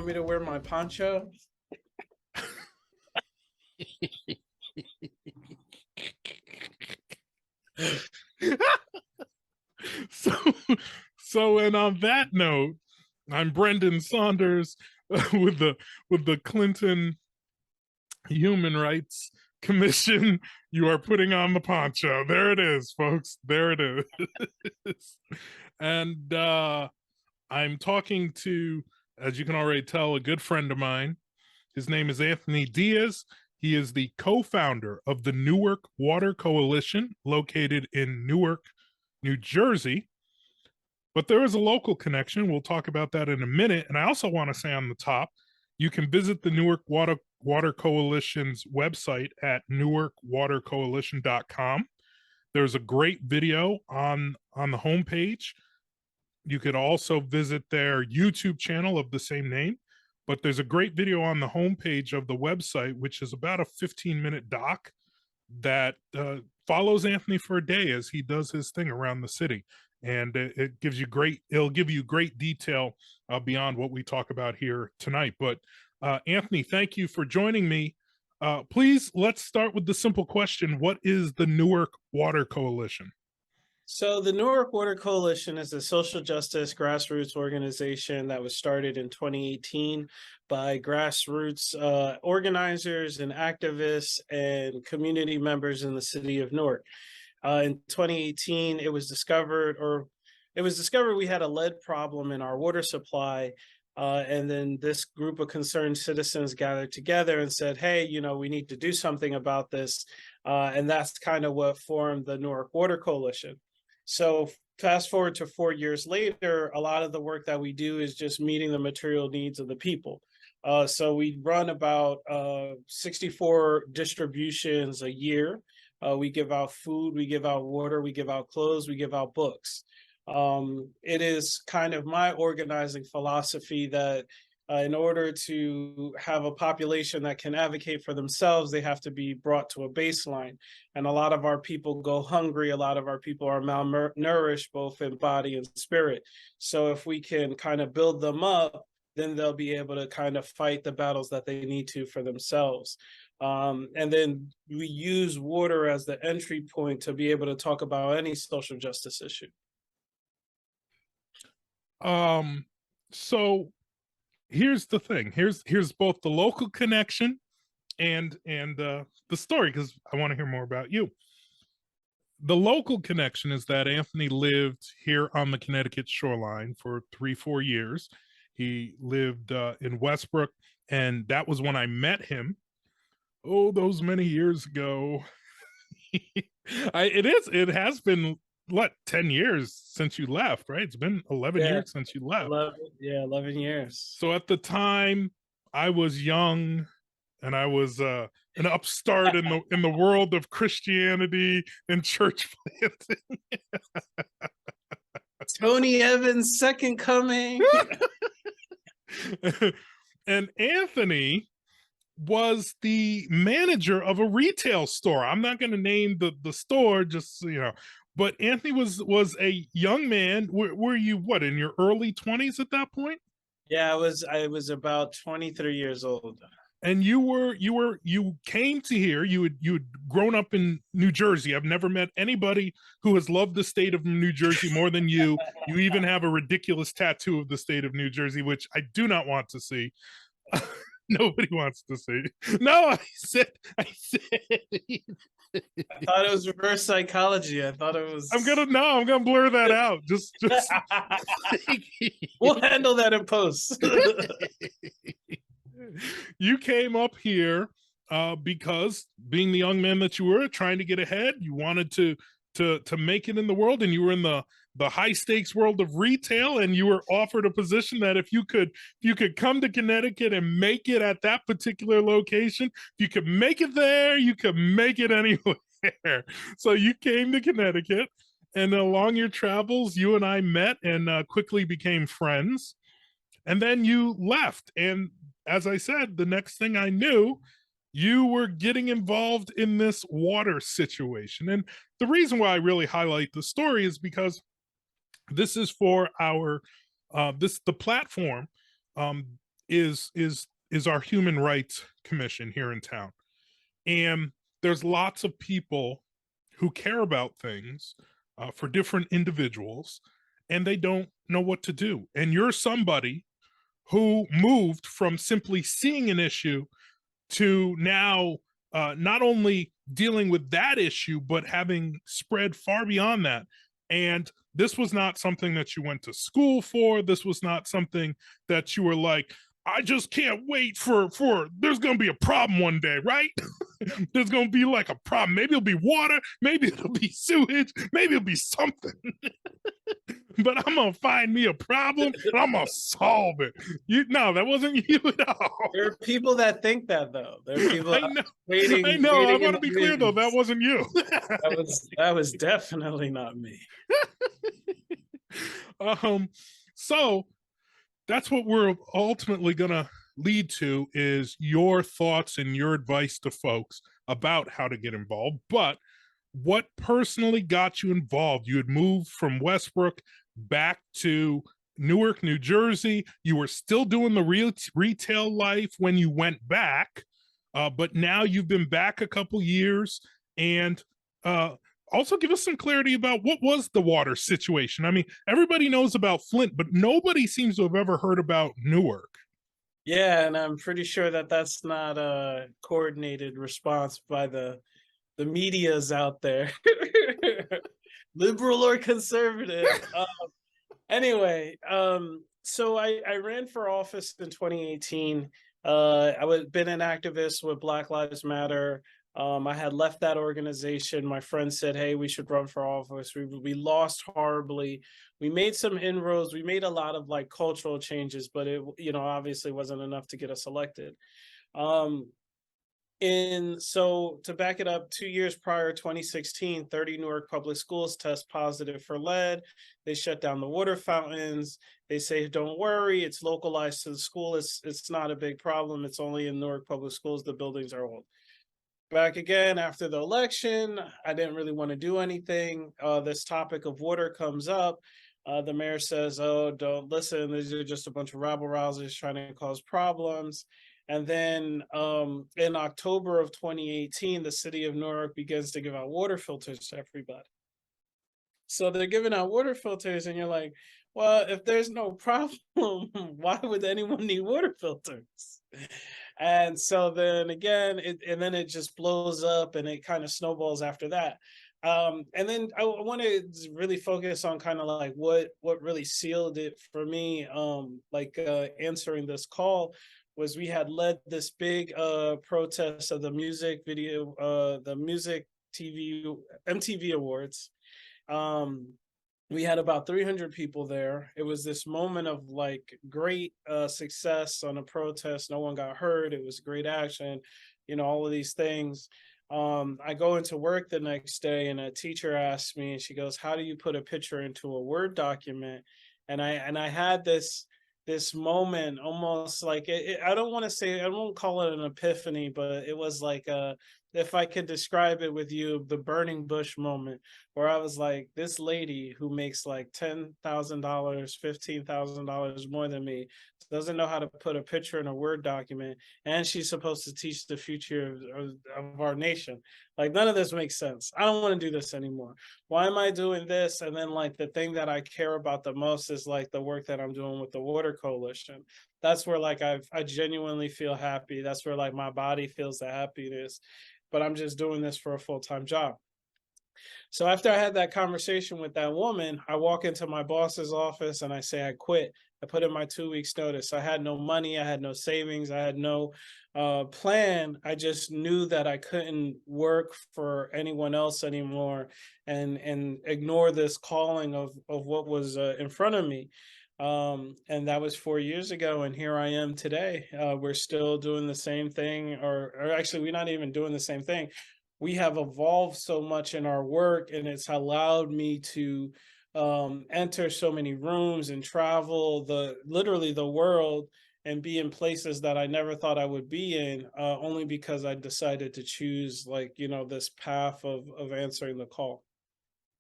want me to wear my poncho? so and on that note, I'm Brendan Saunders with the Clinton Human Rights Commission. You are putting on the poncho. There it is, folks. There it is. And I'm talking to, as you can already tell, a good friend of mine. His name is Anthony Diaz. He is the co-founder of the Newark Water Coalition, located in Newark, New Jersey. But there is a local connection. We'll talk about that in a minute. And I also want to say on the top, you can visit the Newark Water Coalition's website at newarkwatercoalition.com. There's a great video on the homepage. You could also visit their YouTube channel of the same name. But there's a great video on the homepage of the website, which is about a 15-minute doc that follows Anthony for a day as he does his thing around the city. And it'll give you great detail beyond what we talk about here tonight. But Anthony, thank you for joining me. Please, let's start with the simple question. What is the Newark Water Coalition? So the Newark Water Coalition is a social justice grassroots organization that was started in 2018 by grassroots organizers and activists and community members in the city of Newark. In 2018, it was discovered we had a lead problem in our water supply. And then this group of concerned citizens gathered together and said, hey, we need to do something about this. And that's kind of what formed the Newark Water Coalition. So fast forward to 4 years later, a lot of the work that we do is just meeting the material needs of the people. So we run about 64 distributions a year. We give out food, we give out water, we give out clothes, we give out books. It is kind of my organizing philosophy that in order to have a population that can advocate for themselves, they have to be brought to a baseline. And a lot of our people go hungry. A lot of our people are malnourished, both in body and spirit. So if we can kind of build them up, then they'll be able to kind of fight the battles that they need to for themselves. And then we use water as the entry point to be able to talk about any social justice issue. So here's the thing. Here's both the local connection and the story, because I want to hear more about you. The local connection is that Anthony lived here on the Connecticut shoreline for 3-4 years. He lived in Westbrook, and that was when I met him. Oh, those many years ago. It has been what, 10 years since you left, right? It's been 11 years since you left. 11 years. So at the time, I was young, and I was an upstart in the world of Christianity and church planting. Tony Evans' second coming. And Anthony was the manager of a retail store. I'm not going to name the store, just but Anthony was a young man. Were you what, in your early 20s at that point? Yeah, I was about 23 years old. And you came to here. You had grown up in New Jersey. I've never met anybody who has loved the state of New Jersey more than you. You even have a ridiculous tattoo of the state of New Jersey, which I do not want to see. Nobody wants to see. No, I said. I thought it was reverse psychology. I thought it was. I'm gonna blur that out. Just. We'll handle that in post. You came up here because, being the young man that you were, trying to get ahead, you wanted to make it in the world, and you were in the high stakes world of retail, and you were offered a position that if you could come to Connecticut and make it at that particular location, if you could make it there, you could make it anywhere. So you came to Connecticut, and along your travels, you and I met and quickly became friends. And then you left. And as I said, the next thing I knew, you were getting involved in this water situation. And the reason why I really highlight the story is because this is for our the platform is our Human Rights Commission here in town. And there's lots of people who care about things for different individuals, and they don't know what to do. And you're somebody who moved from simply seeing an issue to now not only dealing with that issue, but having spread far beyond that. And this was not something that you went to school for. This was not something that you were like, I just can't wait for there's going to be a problem one day, right? There's going to be like a problem. Maybe it'll be water. Maybe it'll be sewage. Maybe it'll be something. But I'm going to find me a problem and I'm going to solve it. No, that wasn't you at all. There are people that think that, though. There are people I know. waiting. I know. I waiting want to be clear, though. That wasn't you. that was definitely not me. So that's what we're ultimately going to lead to, is your thoughts and your advice to folks about how to get involved. But what personally got you involved? You had moved from Westbrook back to Newark, New Jersey. You were still doing the retail life when you went back, but now you've been back a couple years. And also give us some clarity about what was the water situation. I mean, everybody knows about Flint, but nobody seems to have ever heard about Newark. Yeah, and I'm pretty sure that that's not a coordinated response by the medias out there, liberal or conservative. Anyway, so I ran for office in 2018. I was been an activist with Black Lives Matter. I had left that organization. My friend said, hey, we should run for office. We lost horribly. We made some inroads. We made a lot of like cultural changes, but it, obviously wasn't enough to get us elected. And so to back it up, 2 years prior, 2016, 30 Newark public schools test positive for lead. They shut down the water fountains. They say, don't worry, it's localized to the school. It's not a big problem. It's only in Newark public schools. The buildings are old. Back again after the election, I didn't really want to do anything. This topic of water comes up. The mayor says, oh, don't listen. These are just a bunch of rabble-rousers trying to cause problems. And then in October of 2018, the city of Newark begins to give out water filters to everybody. So they're giving out water filters and you're like, well, if there's no problem, why would anyone need water filters? And so then again, then it just blows up and it kind of snowballs after that. And then I want to really focus on kind of like what really sealed it for me, answering this call, was we had led this big protest of the music video, the music TV, MTV Awards. We had about 300 people there. It was this moment of like great success on a protest. No one got hurt. It was great action, all of these things. I go into work the next day and a teacher asked me, and she goes, how do you put a picture into a Word document? And I had this moment, almost like I don't want to say, I won't call it an epiphany, but it was like if I could describe it with you, the burning bush moment, where I was like, this lady who makes like $10,000, $15,000 more than me, doesn't know how to put a picture in a Word document, and she's supposed to teach the future of our nation. Like, none of this makes sense. I don't want to do this anymore. Why am I doing this? And then like the thing that I care about the most is like the work that I'm doing with the Water Coalition. That's where like I genuinely feel happy. That's where like my body feels the happiness, but I'm just doing this for a full-time job. So after I had that conversation with that woman, I walk into my boss's office and I say, I quit. I put in my 2 weeks notice. I had no money. I had no savings. I had no plan. I just knew that I couldn't work for anyone else anymore and ignore this calling of what was in front of me. And that was 4 years ago. And here I am today. We're still doing the same thing, or actually, we're not even doing the same thing. We have evolved so much in our work, and it's allowed me to enter so many rooms and travel literally the world and be in places that I never thought I would be in, only because I decided to choose this path of answering the call.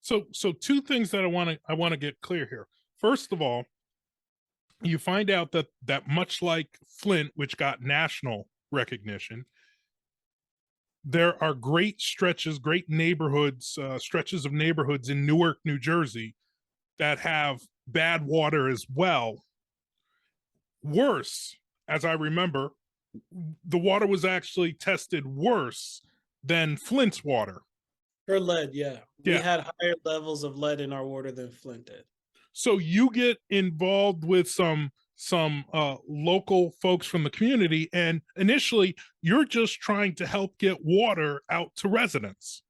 So two things that I want to get clear here. First of all, you find out that much like Flint, which got national recognition, there are great stretches, great neighborhoods, stretches of neighborhoods in Newark, New Jersey, that have bad water as well. Worse, as I remember, the water was actually tested worse than Flint's water. For lead, yeah. We Yeah. had higher levels of lead in our water than Flint did. So you get involved with some local folks from the community, and initially you're just trying to help get water out to residents.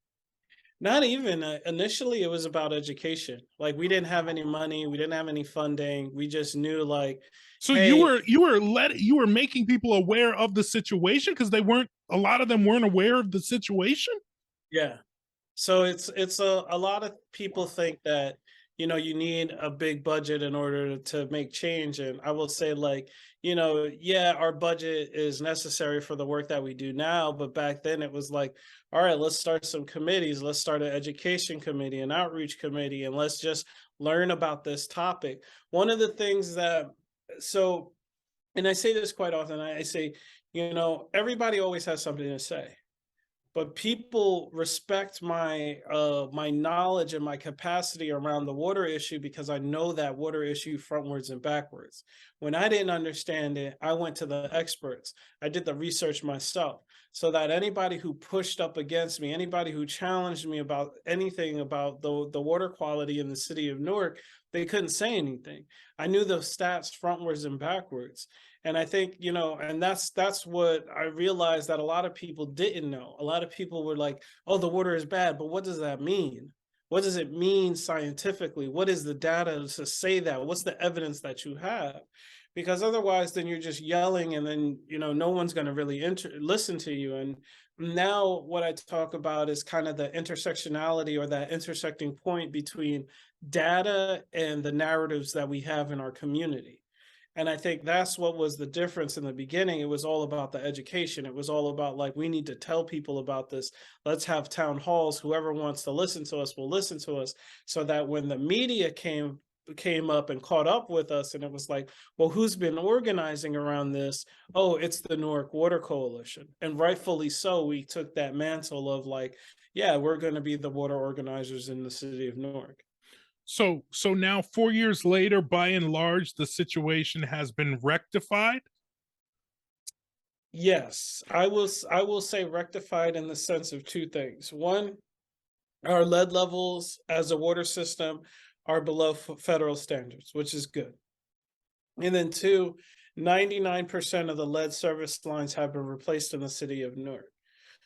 Not even initially, it was about education. Like we didn't have any money, we didn't have any funding. We just knew like, So hey, you were making people aware of the situation because they weren't, a lot of them weren't aware of the situation. yeah. So it's a lot of people think that, you know, you need a big budget in order to make change. And I will say, like, you know, yeah, our budget is necessary for the work that we do now, but back then it was like, all right, let's start some committees. Let's start an education committee, an outreach committee, and let's just learn about this topic. One of the things that so and I say this quite often, I say, you know, everybody always has something to say, but people respect my knowledge and my capacity around the water issue because I know that water issue frontwards and backwards. When I didn't understand it, I went to the experts. I did the research myself so that anybody who pushed up against me, anybody who challenged me about anything about the water quality in the city of Newark, they couldn't say anything. I knew the stats frontwards and backwards. And I think, you know, and that's what I realized that a lot of people didn't know. A lot of people were like, oh, the water is bad, but what does that mean? What does it mean scientifically? What is the data to say that? What's the evidence that you have? Because otherwise, then you're just yelling, and then, you know, no one's going to really listen to you. And now what I talk about is kind of the intersectionality, or that intersecting point between data and the narratives that we have in our community. And I think that's what was the difference in the beginning. It was all about the education. It was all about like, we need to tell people about this. Let's have town halls. Whoever wants to listen to us will listen to us, so that when the media came up and caught up with us, and it was like, well, who's been organizing around this? Oh, it's the Newark Water Coalition. And rightfully so, we took that mantle of like, yeah, we're going to be the water organizers in the city of Newark. So now 4 years later, by and large, the situation has been rectified. Yes, I will say rectified in the sense of two things. One, our lead levels as a water system are below federal standards, which is good. And then two, 99% of the lead service lines have been replaced in the city of Newark.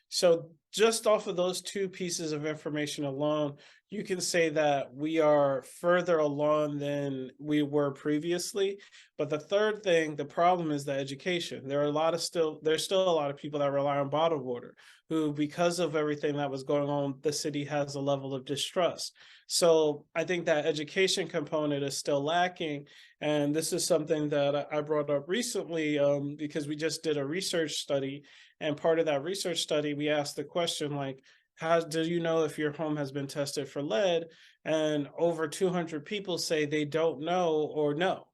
So just off of those two pieces of information alone, you can say that we are further along than we were previously. But the third thing, the problem is the education. There's still a lot of people that rely on bottled water, who, because of everything that was going on, the city has a level of distrust. So I think that education component is still lacking. And this is something that I brought up recently, because we just did a research study. And part of that research study, we asked the question, like, how do you know if your home has been tested for lead? And over 200 people say they don't know or no.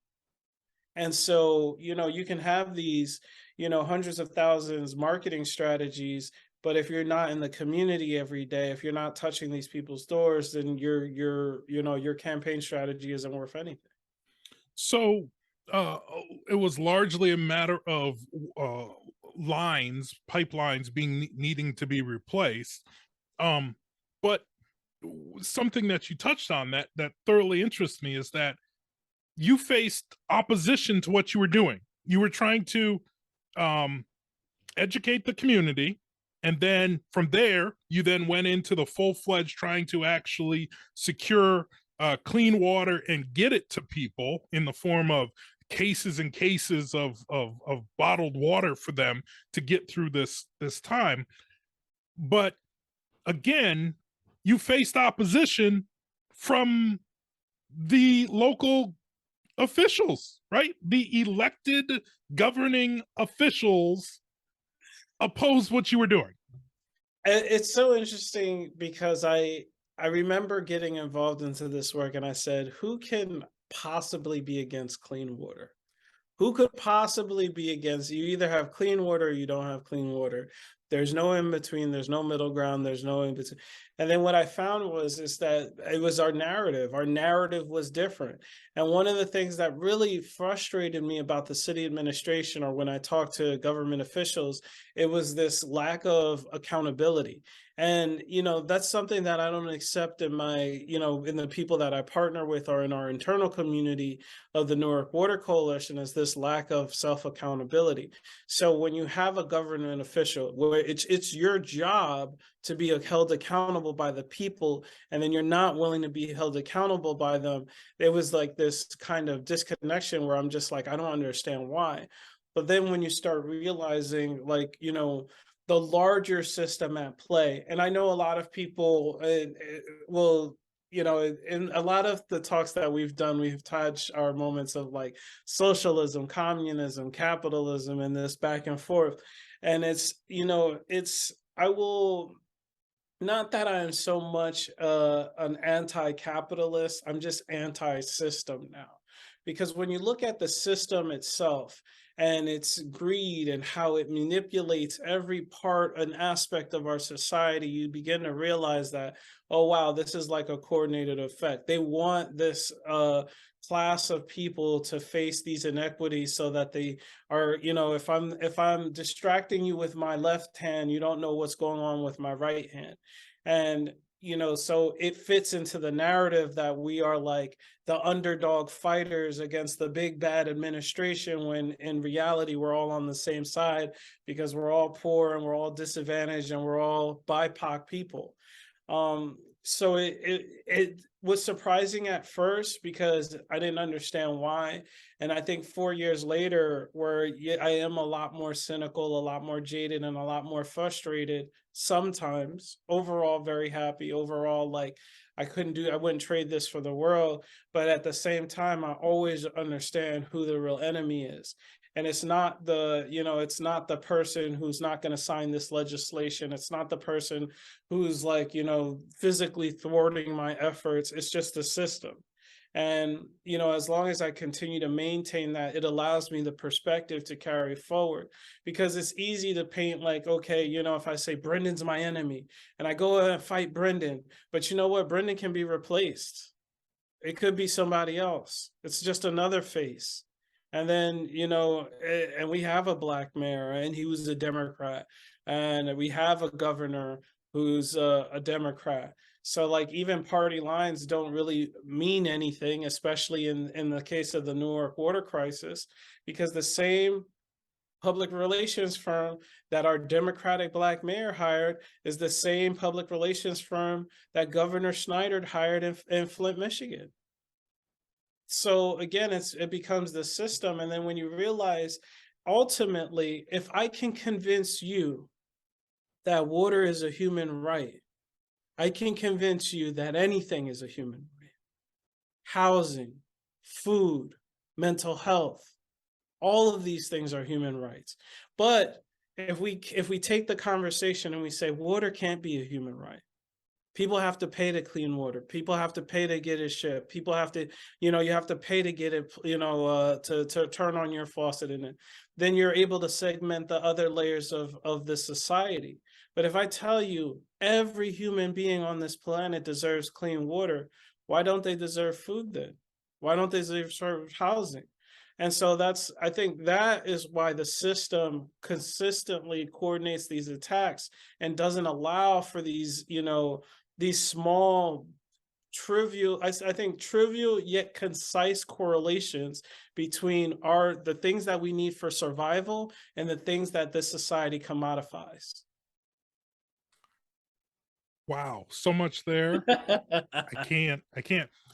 And so, you know, you can have these, you know, hundreds of thousands marketing strategies, but if you're not in the community every day, if you're not touching these people's doors, then you know, your campaign strategy isn't worth anything. So uh, it was largely a matter of uh, pipelines being needing to be replaced. But something that you touched on that thoroughly interests me is that you faced opposition to what you were doing. You were trying to um, educate the community, and then from there you then went into the full-fledged trying to actually secure clean water and get it to people in the form of cases and cases of bottled water for them to get through this time. But again, you faced opposition from the local officials, right? The elected governing officials opposed what you were doing. It's so interesting because I remember getting involved into this work, and I said, who can possibly be against clean water? Who could possibly be against? You either have clean water or you don't have clean water. There's no in between, there's no middle ground, there's no in between. And then what I found was is that it was our narrative. Our narrative was different. And one of the things that really frustrated me about the city administration, or when I talked to government officials, it was this lack of accountability. And, that's something that I don't accept in in the people that I partner with or in our internal community of the Newark Water Coalition, is this lack of self-accountability. So when you have a government official where it's your job to be held accountable by the people, and then you're not willing to be held accountable by them, it was like this kind of disconnection where I'm just like, I don't understand why. But then when you start realizing, like, the larger system at play, and I know a lot of people will, in a lot of the talks that we've done, we've touched our moments of like socialism, communism, capitalism, and this back and forth. And I will, not that I am so much an anti-capitalist, I'm just anti-system now. Because when you look at the system itself and its greed and how it manipulates every part and aspect of our society, you begin to realize that, oh, wow, this is like a coordinated effect. They want this class of people to face these inequities so that they are, if I'm distracting you with my left hand, you don't know what's going on with my right hand. And so it fits into the narrative that we are like the underdog fighters against the big bad administration, when in reality we're all on the same side, because we're all poor and we're all disadvantaged and we're all BIPOC people. So it was surprising at first because I didn't understand why. And I think 4 years later, where I am a lot more cynical, a lot more jaded, and a lot more frustrated sometimes, overall very happy, overall like I wouldn't trade this for the world. But at the same time, I always understand who the real enemy is. And it's not it's not the person who's not going to sign this legislation. It's not the person who's like, physically thwarting my efforts. It's just the system. And, as long as I continue to maintain that, it allows me the perspective to carry forward, because it's easy to paint like, okay, if I say Brendan's my enemy and I go and fight Brendan, but you know what? Brendan can be replaced. It could be somebody else. It's just another face. And then, and we have a Black mayor and he was a Democrat, and we have a governor who's a Democrat. So like even party lines don't really mean anything, especially in the case of the Newark water crisis, because the same public relations firm that our Democratic Black mayor hired is the same public relations firm that Governor Snyder hired in Flint, Michigan. So again, it becomes the system. And then when you realize, ultimately, if I can convince you that water is a human right, I can convince you that anything is a human right. Housing, food, mental health, all of these things are human rights. But if we take the conversation and we say water can't be a human right, people have to pay to clean water. People have to pay to get it shipped. People have to, you have to pay to get it, to turn on your faucet in it. Then you're able to segment the other layers of the society. But if I tell you every human being on this planet deserves clean water, why don't they deserve food then? Why don't they deserve housing? And so I think that is why the system consistently coordinates these attacks and doesn't allow for these, these small, trivial, I think trivial yet concise correlations between the things that we need for survival and the things that this society commodifies. Wow, so much there. I can't.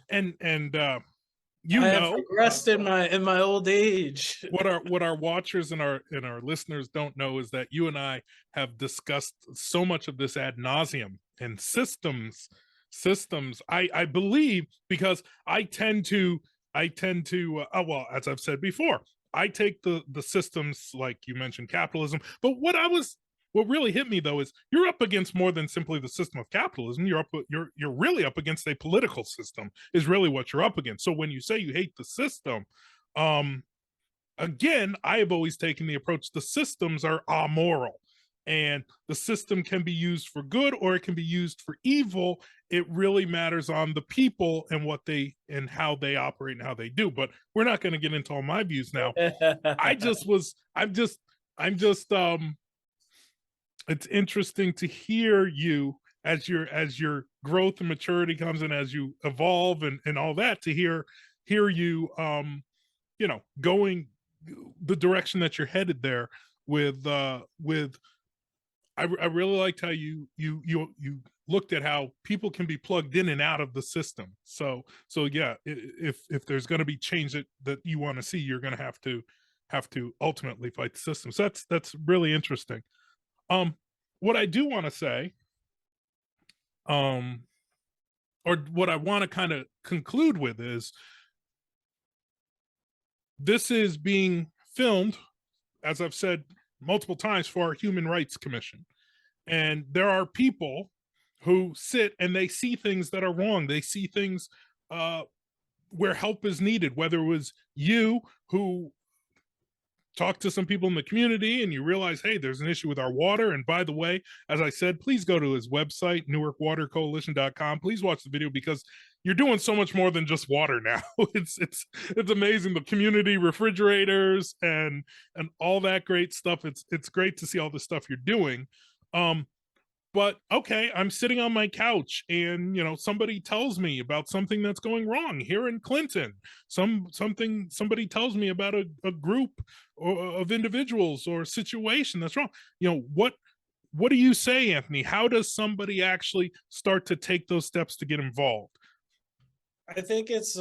And I have progressed in my old age. What our watchers and our listeners don't know is that you and I have discussed so much of this ad nauseum, and systems. I believe, because I tend to well, as I've said before, I take the systems like you mentioned, capitalism. But what really hit me though is you're up against more than simply the system of capitalism. You're really up against a political system is really what you're up against. So when you say you hate the system, again, I have always taken the approach the systems are amoral, and the system can be used for good or it can be used for evil. It really matters on the people and what they and how they operate and how they do. But we're not going to get into all my views now. I just was I'm just it's interesting to hear you as your growth and maturity comes in, as you evolve and all that, to hear you going the direction that you're headed there with I really liked how you looked at how people can be plugged in and out of the system. So yeah, if there's going to be change that you want to see, you're going to have to ultimately fight the system. So that's really interesting. What I do want to say, um, or what I want to kind of conclude with is this is being filmed, as I've said multiple times, for our Human Rights Commission. And there are people who sit and they see things that are wrong. They see things where help is needed, whether it was you who talk to some people in the community and you realize, hey, there's an issue with our water. And by the way, as I said, please go to his website, newarkwatercoalition.com. Please watch the video, because you're doing so much more than just water now. It's amazing. The community refrigerators and all that great stuff. It's great to see all the stuff you're doing. But okay, I'm sitting on my couch and somebody tells me about something that's going wrong here in Clinton. Somebody tells me about a group of individuals or a situation that's wrong. What do you say, Anthony? How does somebody actually start to take those steps to get involved? I think it's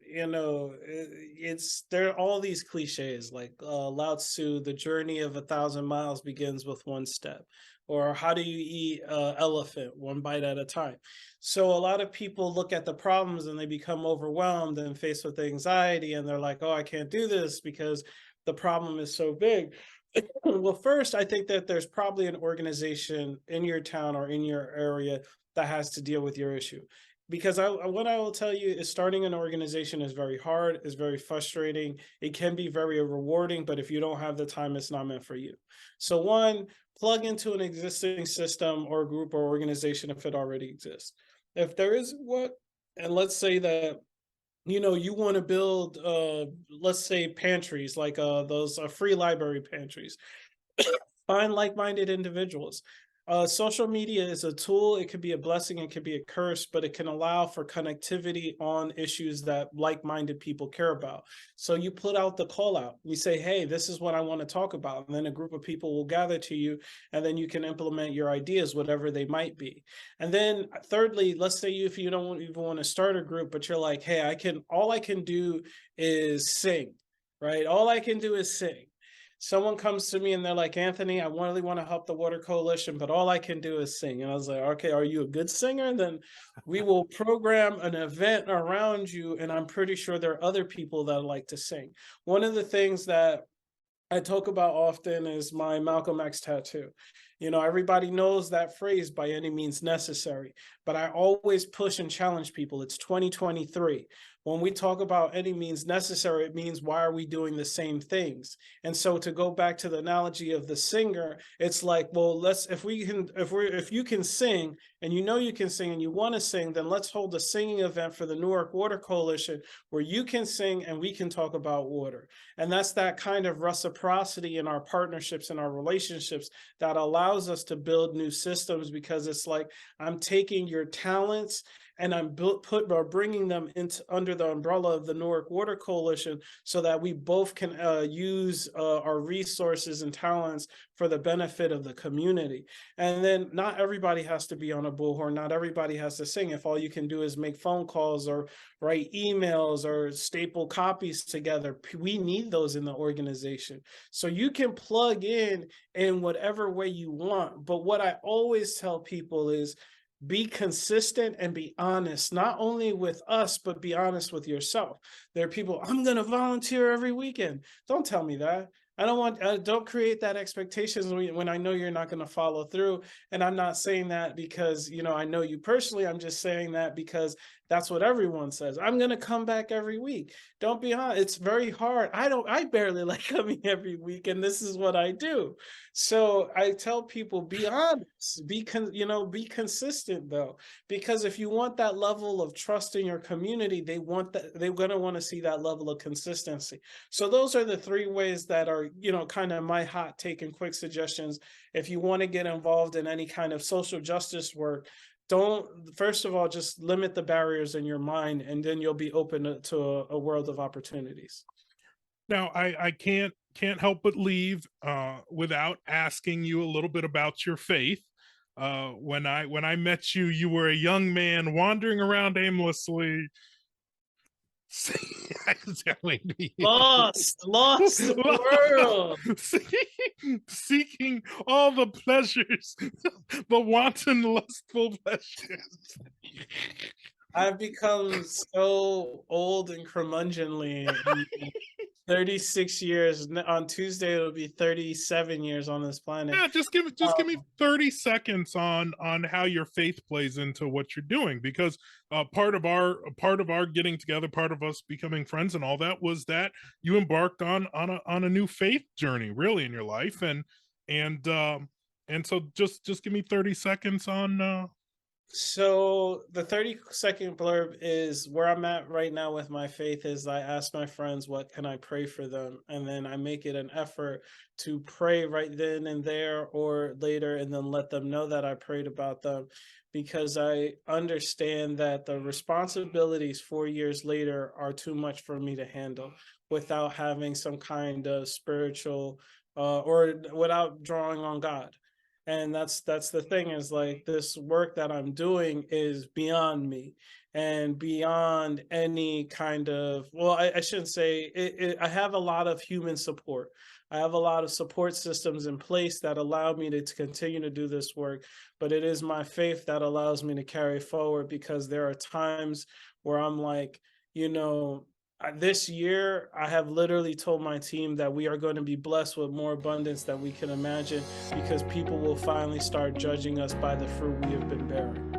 it's there are all these cliches like Lao Tzu, the journey of 1,000 miles begins with one step, or how do you eat elephant, one bite at a time. So a lot of people look at the problems and they become overwhelmed and faced with anxiety, and they're like, oh, I can't do this because the problem is so big. Well, first, I think that there's probably an organization in your town or in your area that has to deal with your issue. Because what I will tell you is starting an organization is very hard, is very frustrating. It can be very rewarding, but if you don't have the time, it's not meant for you. So one, plug into an existing system or group or organization if it already exists. If there is what, and let's say that you want to build let's say pantries like those free library pantries. Find like-minded individuals. Social media is a tool. It could be a blessing, it could be a curse, but it can allow for connectivity on issues that like-minded people care about. So you put out the call out. You say, hey, this is what I want to talk about. And then a group of people will gather to you, and then you can implement your ideas, whatever they might be. And then thirdly, let's say if you don't even want to start a group, but you're like, hey, all I can do is sing, right? All I can do is sing. Someone comes to me and they're like, Anthony, I really want to help the Water Coalition, but all I can do is sing. And I was like, okay, are you a good singer? Then we will program an event around you. And I'm pretty sure there are other people that like to sing. One of the things that I talk about often is my Malcolm X tattoo. Everybody knows that phrase, by any means necessary, but I always push and challenge people. It's 2023. When we talk about any means necessary, it means, why are we doing the same things? And so to go back to the analogy of the singer, it's like, well, if you can sing and you can sing and you want to sing, then let's hold a singing event for the Newark Water Coalition where you can sing and we can talk about water. And that's that kind of reciprocity in our partnerships and our relationships that allows us to build new systems, because it's like, I'm taking your talents and I'm bringing them under the umbrella of the Newark Water Coalition, so that we both can use our resources and talents for the benefit of the community. And then not everybody has to be on a bullhorn. Not everybody has to sing. If all you can do is make phone calls or write emails or staple copies together, we need those in the organization. So you can plug in whatever way you want. But what I always tell people is, be consistent and be honest, not only with us, but be honest with yourself. There are people, I'm going to volunteer every weekend. Don't tell me that. Don't create that expectations when I know you're not going to follow through. And I'm not saying that because, I know you personally. I'm just saying that because That's what everyone says. I'm going to come back every week. Don't be honest. It's very hard. I barely like coming every week, and this is what I do. So I tell people, be honest, be consistent though, because if you want that level of trust in your community, they're going to want to see that level of consistency. So those are the three ways that are, kind of my hot take and quick suggestions. If you want to get involved in any kind of social justice work, first of all, just limit the barriers in your mind, and then you'll be open to a world of opportunities. Now, I can't help but leave without asking you a little bit about your faith. When I met you, you were a young man wandering around aimlessly. Lost the world. Seeking all the pleasures, the wanton, lustful pleasures. I've become so old and curmudgeonly. 36 years on Tuesday, it'll be 37 years on this planet. Yeah, just give me 30 seconds on how your faith plays into what you're doing, because part of our getting together, part of us becoming friends and all that, was that you embarked on a new faith journey really in your life, and so just give me 30 seconds on So the 30-second blurb is where I'm at right now with my faith. Is I ask my friends, what can I pray for them? And then I make it an effort to pray right then and there or later, and then let them know that I prayed about them, because I understand that the responsibilities 4 years later are too much for me to handle without having some kind of spiritual or without drawing on God. And that's the thing, is like, this work that I'm doing is beyond me and beyond any kind of, well, I shouldn't say it, I have a lot of human support. I have a lot of support systems in place that allow me to continue to do this work, but it is my faith that allows me to carry forward, because there are times where I'm like, this year, I have literally told my team that we are going to be blessed with more abundance than we can imagine, because people will finally start judging us by the fruit we have been bearing.